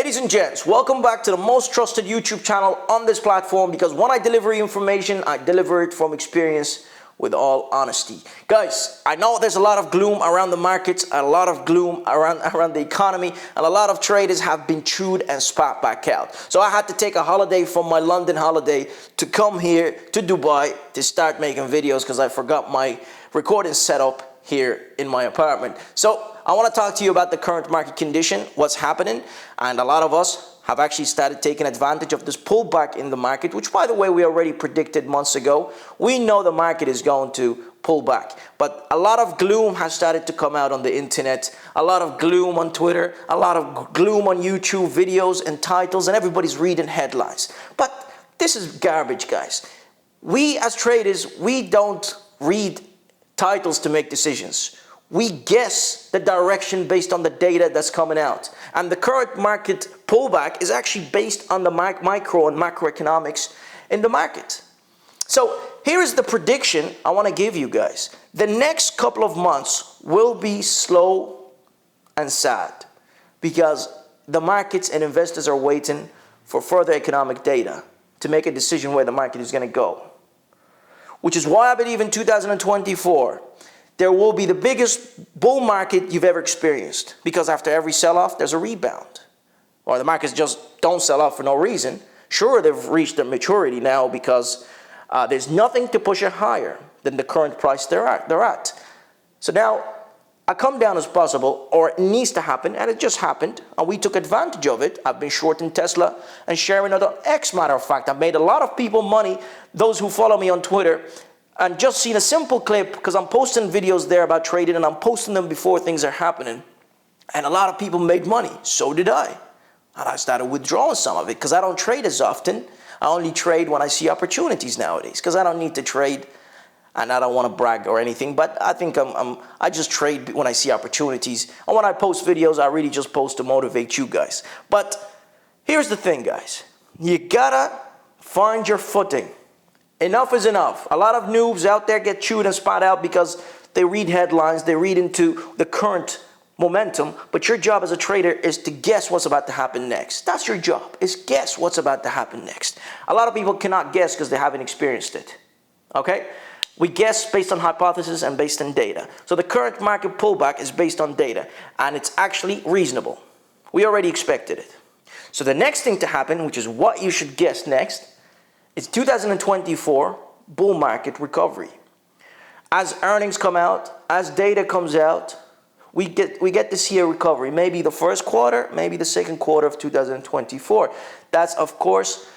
Ladies and gents, welcome back to the most trusted YouTube channel on this platform, because when I deliver information, I deliver it from experience with all honesty. Guys, I know there's a lot of gloom around the markets, a lot of gloom around the economy, and a lot of traders have been chewed and spat back out. So I had to take a holiday from my London holiday to come here to Dubai to start making videos because I forgot my recording setup here in my apartment. So I want to talk to you about the current market condition, what's happening, and a lot of us have actually started taking advantage of this pullback in the market, which, by the way, we already predicted months ago. We know the market is going to pull back, but a lot of gloom has started to come out on the internet, a lot of gloom on Twitter, a lot of gloom on YouTube videos and titles, and everybody's reading headlines. But this is garbage, guys. We as traders, we don't read titles to make decisions. We guess the direction based on the data that's coming out. And the current market pullback is actually based on the micro and macroeconomics in the market. So here is the prediction I want to give you guys. The next couple of months will be slow and sad because the markets and investors are waiting for further economic data to make a decision where the market is going to go. Which is why I believe in 2024, there will be the biggest bull market you've ever experienced, because after every sell-off, there's a rebound. Or the markets just don't sell off for no reason. Sure, they've reached their maturity now because there's nothing to push it higher than the current price they're at. So now, a come down is possible, or it needs to happen, and it just happened, and we took advantage of it. I've been shorting Tesla and sharing it on X, matter of fact. I've made a lot of people money, those who follow me on Twitter, and just seen a simple clip, because I'm posting videos there about trading, and I'm posting them before things are happening. And a lot of people made money. So did I. And I started withdrawing some of it, because I don't trade as often. I only trade when I see opportunities nowadays, because I don't need to trade, and I don't want to brag or anything, but I think I just trade when I see opportunities. And when I post videos, I really just post to motivate you guys. But here's the thing, guys. You gotta find your footing. Enough is enough. A lot of noobs out there get chewed and spat out because they read headlines, they read into the current momentum, but your job as a trader is to guess what's about to happen next. That's your job, is guess what's about to happen next. A lot of people cannot guess because they haven't experienced it. Okay? We guess based on hypothesis and based on data. So the current market pullback is based on data, and it's actually reasonable. We already expected it. So the next thing to happen, which is what you should guess next, it's 2024 bull market recovery. As earnings come out, as data comes out, we get to see a recovery. Maybe the first quarter, maybe the second quarter of 2024. That's, of course,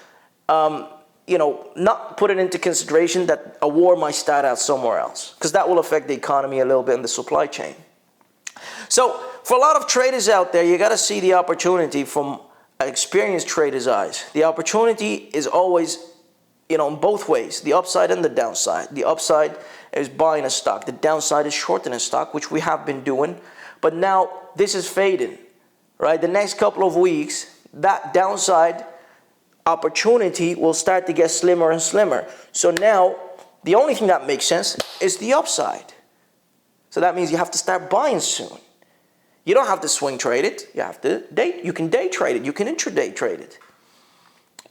not putting into consideration that a war might start out somewhere else, because that will affect the economy a little bit in the supply chain. So for a lot of traders out there, you got to see the opportunity from an experienced trader's eyes. The opportunity is always in both ways, the upside and the downside. The upside is buying a stock. The downside is shorting a stock, which we have been doing. But now this is fading, right? The next couple of weeks, that downside opportunity will start to get slimmer and slimmer. So now the only thing that makes sense is the upside. So that means you have to start buying soon. You don't have to swing trade it. You can day trade it. You can intraday trade it.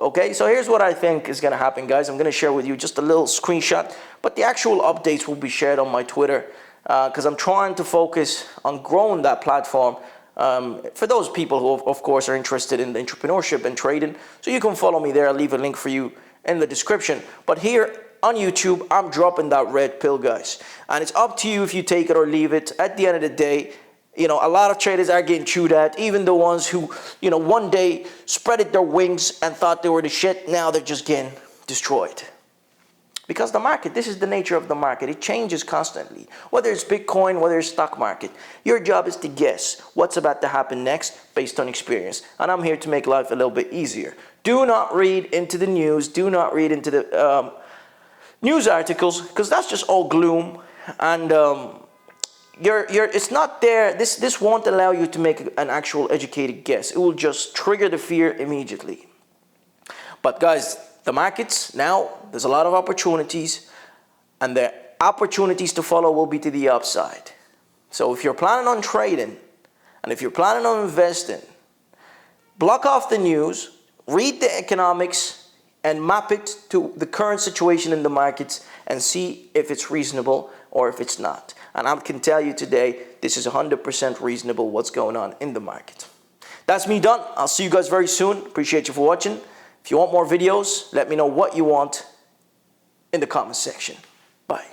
Okay, so here's what I think is going to happen, guys. I'm going to share with you just a little screenshot, but the actual updates will be shared on my Twitter because I'm trying to focus on growing that platform for those people who, of course, are interested in the entrepreneurship and trading. So you can follow me there. I'll leave a link for you in the description. But here on YouTube, I'm dropping that red pill, guys. And it's up to you if you take it or leave it. At the end of the day, a lot of traders are getting chewed at, even the ones who, one day spreaded their wings and thought they were the shit. Now they're just getting destroyed. Because the market, this is the nature of the market. It changes constantly. Whether it's Bitcoin, whether it's stock market. Your job is to guess what's about to happen next based on experience. And I'm here to make life a little bit easier. Do not read into the news. Do not read into the news articles, because that's just all gloom. And it's not there. This won't allow you to make an actual educated guess. It will just trigger the fear immediately. But guys, the markets now, there's a lot of opportunities, and the opportunities to follow will be to the upside. So if you're planning on trading, and if you're planning on investing, block off the news, read the economics, and map it to the current situation in the markets and see if it's reasonable or if it's not. And I can tell you today, this is 100% reasonable what's going on in the market. That's me done. I'll see you guys very soon. Appreciate you for watching. If you want more videos, let me know what you want in the comment section. Bye.